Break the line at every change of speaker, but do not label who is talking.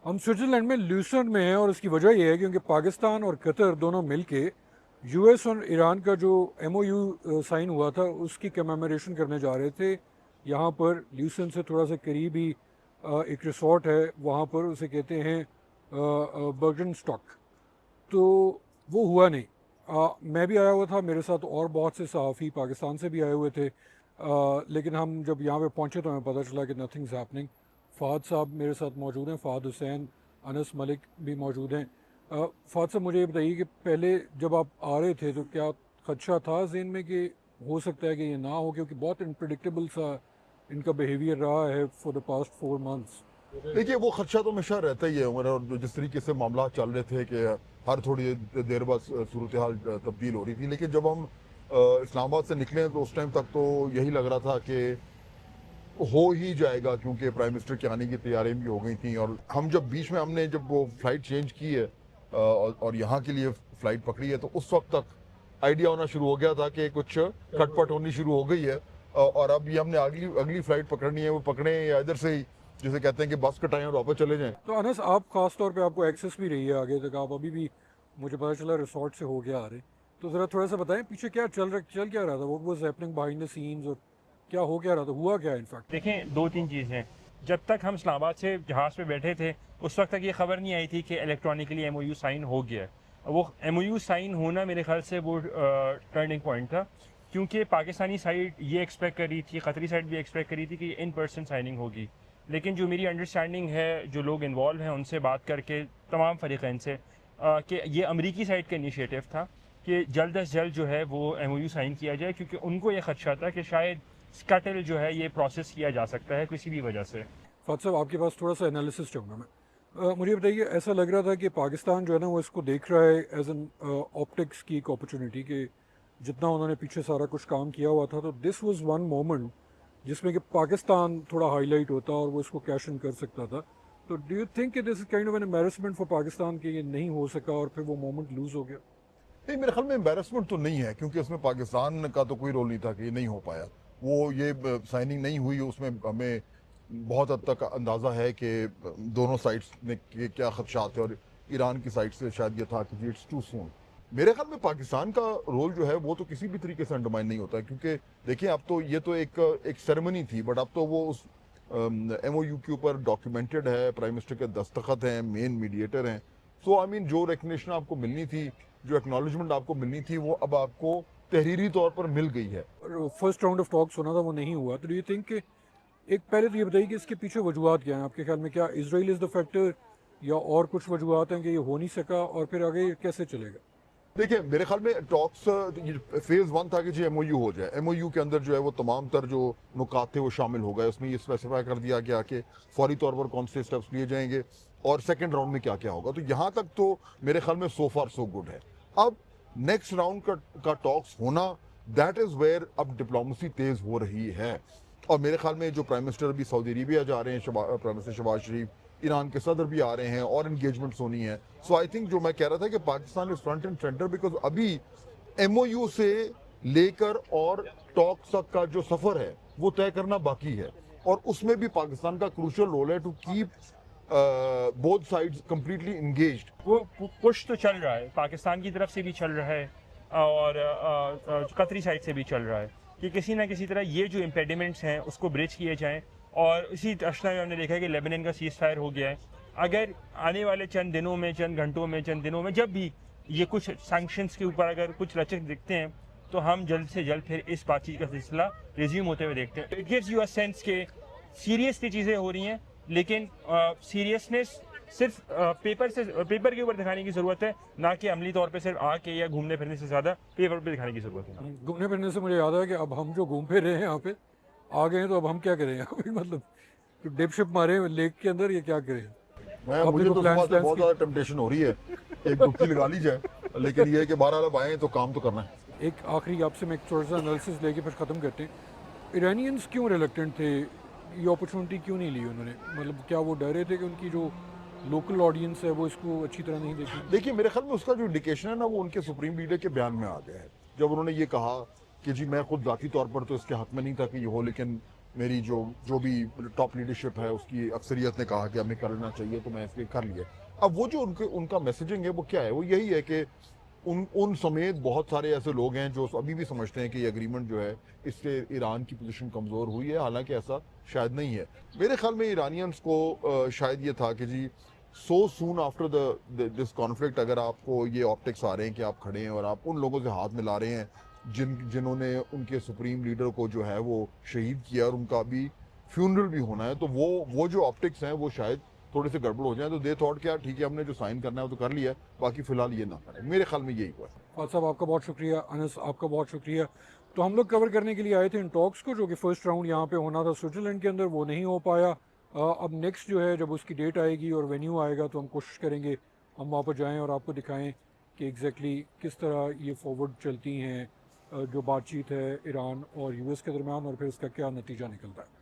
हम स्विट्ज़रलैंड में ल्यूसन में हैं और इसकी वजह यह है क्योंकि पाकिस्तान और कतर दोनों मिलके यूएस और ईरान का जो एमओयू साइन हुआ था उसकी कमेमोरेशन करने जा रहे थे। यहाँ पर ल्यूसन से थोड़ा सा करीब ही एक रिसोर्ट है, वहाँ पर उसे कहते हैं बर्गन स्टॉक। तो वो हुआ नहीं। मैं भी आया हुआ था, मेरे साथ और बहुत से सहाफ़ी पाकिस्तान से भी आए हुए थे। लेकिन हम जब यहाँ पे पहुँचे तो हमें पता चला कि नथिंग्स हैपनिंग। फ़ाद साहब मेरे साथ मौजूद हैं, फ़ाद हुसैन, अनस मलिक भी मौजूद हैं। फ़ाद साहब मुझे ये बताइए कि पहले जब आप आ रहे थे तो क्या खदशा था ज़हन में कि हो सकता है कि ये ना हो, क्योंकि बहुत अनप्रिडिक्टेबल सा इनका बिहेवियर रहा है फॉर द पास्ट 4 मंथ्स।
देखिए, वो खदशा तो हमेशा रहता ही है उमर, और जिस तरीके से मामला चल रहे थे कि हर थोड़ी देर बाद सूरत हाल तब्दील हो रही थी, लेकिन जब हम इस्लामाबाद से निकले तो उस टाइम तक तो यही लग रहा था कि हो ही जाएगा, क्योंकि प्राइम मिनिस्टर के आने की तैयारियां भी हो गई थी। और हम जब बीच में हमने जब वो फ्लाइट चेंज की है और यहाँ के लिए फ्लाइट पकड़ी है, तो उस वक्त तक आइडिया होना शुरू हो गया था कि कुछ खटपट होनी शुरू हो गई है। और अब ये हमने अगली अगली फ्लाइट पकड़नी है, वो पकड़े या इधर से ही जिसे कहते हैं कि बस कटाएं और वापस चले जाएं।
तो अनस, आप ख़ास तौर पे आपको एक्सेस भी रही है आगे तक, आप अभी भी मुझे पता चला रिसोर्ट से हो गया आ रहे, तो ज़रा थोड़ा सा बताएं पीछे क्या चल क्या रहा था, वो was happening behind the scenes, और क्या हो क्या रहा था, हुआ क्या इनफैक्ट।
देखें, दो तीन चीज़ें। जब तक हम इस्लामाबाद से जहाज़ पे बैठे थे उस वक्त तक ये खबर नहीं आई थी कि इलेक्ट्रॉनिकली एमओयू साइन हो गया है। वो एमओयू साइन होना मेरे ख्याल से वो टर्निंग पॉइंट था, क्योंकि पाकिस्तानी साइड ये एक्सपेक्ट कर रही थी, कतरी साइड भी एक्सपेक्ट कर रही थी कि इन पर्सन साइनिंग होगी। लेकिन जो मेरी अंडरस्टैंडिंग है, जो लोग इन्वॉल्व हैं उनसे बात करके, तमाम फरीक़ैन से, कि ये अमरीकी साइड का इनिशिएटिव था कि जल्द अज जल्द जो है वो एमओयू साइन किया जाए, क्योंकि उनको ये खदशा था कि शायद स्कटल जो है ये प्रोसेस किया जा सकता है किसी भी वजह से।
फात साहब, आपके पास थोड़ा सा एनालिसिस चाहूँगा मैं। मुझे बताइए, ऐसा लग रहा था कि पाकिस्तान जो है ना वो इसको देख रहा है एज एन ऑप्टिक्स की एक अपॉर्चुनिटी, कि जितना उन्होंने पीछे सारा कुछ काम किया हुआ था, तो दिस वाज वन मोमेंट जिसमें कि पाकिस्तान थोड़ा हाईलाइट होता और वो इसको कैश इन कर सकता था। तो डू यू थिंक कि this is kind of an embarrassment for Pakistan कि ये नहीं हो सका और फिर वो मोमेंट लूज हो गया?
नहीं, मेरे ख्याल में एम्बेरसमेंट तो नहीं है, क्योंकि उसमें पाकिस्तान का तो कोई रोल नहीं था कि ये नहीं हो पाया। वो ये साइनिंग नहीं हुई, उसमें हमें बहुत हद तक अंदाज़ा है कि दोनों साइड्स ने के क्या खदशात थे, और ईरान की साइड से शायद ये था कि इट्स टू सून। मेरे ख्याल में पाकिस्तान का रोल जो है वो तो किसी भी तरीके से अंडरमाइन नहीं होता है, क्योंकि देखिए, अब तो ये तो एक सेरेमनी थी, बट अब तो वो उस एमओयू के ऊपर डॉक्यूमेंटेड है, प्राइम मिनिस्टर के दस्तखत हैं, मेन मीडिएटर हैं। सो आई मीन, जो रिकग्निशन आपको मिलनी थी, जो एक्नॉलेजमेंट आपको मिलनी थी, वो अब आपको तहरीरी तौर पर मिल गई है।
फर्स्ट राउंड ऑफ टॉक्स होना था, वो नहीं हुआ। तो डू यू थिंक कि एक, पहले तो ये बताइए कि इसके पीछे वजूहत क्या हैं आपके ख्याल में? क्या इसराइल इज़ द फैक्टर या और कुछ वजूहत हैं कि ये हो नहीं सका, और फिर आगे ये कैसे चलेगा?
देखिए, मेरे ख्याल में टॉक्स फेज 1 था कि जी एमओयू हो जाए। एमओयू के अंदर जो है वो तमाम तर जो नुकात थे वो शामिल हो गए। उसमें ये स्पेसिफाई कर दिया गया कि फौरी तौर पर कौन से स्टेप्स लिए जाएंगे और सेकंड राउंड में क्या क्या होगा। तो यहाँ तक तो मेरे ख्याल में सो फार सो गुड है। अब नेक्स्ट राउंड का टॉक्स होना, दैट इज वेयर अब डिप्लोमेसी तेज हो रही है। और मेरे ख्याल में जो प्राइम मिनिस्टर अभी सऊदी अरेबिया जा रहे हैं, प्राइम मिनिस्टर शहबाज शरीफ, ईरान के सदर भी आ रहे हैं और एंगेजमेंट्स होनी है। सो आई थिंक, जो मैं कह रहा था कि Pakistan is front end centre, because अभी एमओयू से लेकर और टॉक्स तक का जो सफर है वो तय करना बाकी है, और उसमें भी पाकिस्तान का क्रूशियल रोल है to keep both sides completely engaged.
वो पुश तो चल रहा है, पाकिस्तान की तरफ से भी चल रहा है और कतरी साइड से भी चल रहा है कि किसी ना किसी तरह ये जो इम्पेडिमेंट्स हैं उसको ब्रिज किए जाएं। और इसी अशना में हमने देखा है कि लेबनान का सीज फायर हो गया है। अगर आने वाले चंद दिनों में, चंद घंटों में, चंद दिनों में जब भी ये कुछ सैंक्शंस के ऊपर अगर कुछ लचक दिखते हैं, तो हम जल्द से जल्द फिर इस बातचीत का सिलसिला रिज्यूम होते हुए देखते हैं। It gives you a sense के सीरियसली चीज़ें हो रही हैं, लेकिन सीरियसनेस सिर्फ पेपर के ऊपर दिखाने की ज़रूरत है, ना कि अमली तौर पे सिर्फ आके या घूमने फिरने से ज़्यादा पेपर पे दिखाने की ज़रूरत है।
घूमने फिरने से मुझे याद है कि अब हम जो घूम फिर रहे हैं यहाँ पे आ गए हैं, तो अब हम क्या करें अभी, मतलब डिप शिप मारे लेक के अंदर, ये क्या करें?
मुझे तो सुबह से बहुत ज़्यादा टेम्पटेशन हो रही है, एक डुबकी लगा ली जाए, लेकिन ये है कि बहरहाल अब आए तो काम तो करना है।
एक आखिरी आपसे मैं एक थोड़ा सा एनालिसिस लेके फिर ख़त्म करते हैं। इरानियंस क्यों रिलक्टेंट थे, ये अपॉर्चुनिटी क्यों नहीं ली उन्होंने? मतलब क्या वो डरे थे कि उनकी जो लोकल ऑडियंस है वो इसको अच्छी तरह नहीं देखेगी?
देखिए, मेरे ख्याल में उसका जो इंडिकेशन है ना, वो उनके सुप्रीम लीडर के बयान में आ गया है, जब उन्होंने ये कहा कि जी मैं खुद जाती तौर पर तो इसके हक में नहीं था कि ये हो, लेकिन मेरी जो भी टॉप लीडरशिप है उसकी अक्सरियत ने कहा कि हमें करना चाहिए, तो मैं इसलिए कर लिया। अब वो जो उनका मैसेजिंग है वो क्या है, वो यही है कि उन समेत बहुत सारे ऐसे लोग हैं जो अभी भी समझते हैं कि ये एग्रीमेंट जो है इससे ईरान की पोजीशन कमज़ोर हुई है, हालांकि ऐसा शायद नहीं है। मेरे ख्याल में ईरानियंस को शायद ये था कि जी सो सून आफ्टर दिस कॉन्फ्लिक्ट अगर आपको ये ऑप्टिक्स आ रहे हैं कि आप खड़े हैं और आप उन लोगों से हाथ मिला रहे हैं जिन्होंने उनके सुप्रीम लीडर को जो है वो शहीद किया और उनका अभी फ्यूनरल भी होना है, तो वो जो ऑप्टिक्स हैं वो शायद थोड़े से गड़बड़ हो जाए, तो दे थॉट क्या ठीक है हमने जो साइन करना है वो तो कर लिया है, बाकी फिलहाल ये ना करें। मेरे ख्याल में यही हुआ है।
फाद साहब आपका बहुत शुक्रिया, अनस आपका बहुत शुक्रिया। तो हम लोग कवर करने के लिए आए थे इन टॉक्स को, जो कि फर्स्ट राउंड यहाँ पे होना था स्विट्ज़रलैंड के अंदर, वो नहीं हो पाया। अब नेक्स्ट जो है जब उसकी डेट आएगी और वेन्यू आएगा तो हम कोशिश करेंगे हम वहाँ पर जाएँ और आपको दिखाएँ कि एग्जैक्टली किस तरह ये फॉरवर्ड चलती हैं जो बातचीत है ईरान और यूएस के दरमियान, और फिर इसका क्या नतीजा निकलता है।